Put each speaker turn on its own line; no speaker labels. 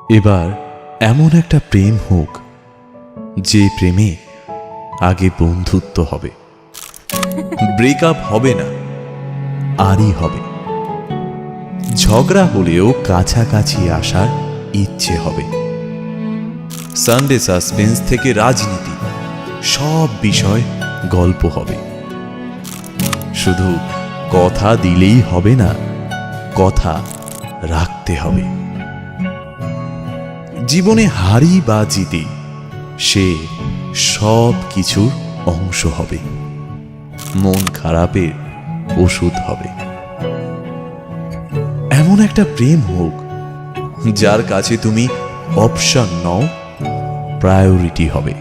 এবার এমন একটা প্রেম হোক যে প্রেমে আগে বন্ধুত্ব হবে, ব্রেকআপ হবে না, আরই হবে। ঝগড়া হলেও কাছাকাছি আসার ইচ্ছে হবে। সানডে সাসপেন্স থেকে রাজনীতি, সব বিষয় গল্প হবে। শুধু কথা দিলেই হবে না, কথা রাখতে হবে। জীবনে হারি বা জিতি, সে সব কিছুর অংশ হবে, মন খারাপের ওষুধ হবে। এমন একটা প্রেম হোক যার কাছে তুমি অপশন নও, প্রায়োরিটি হবে।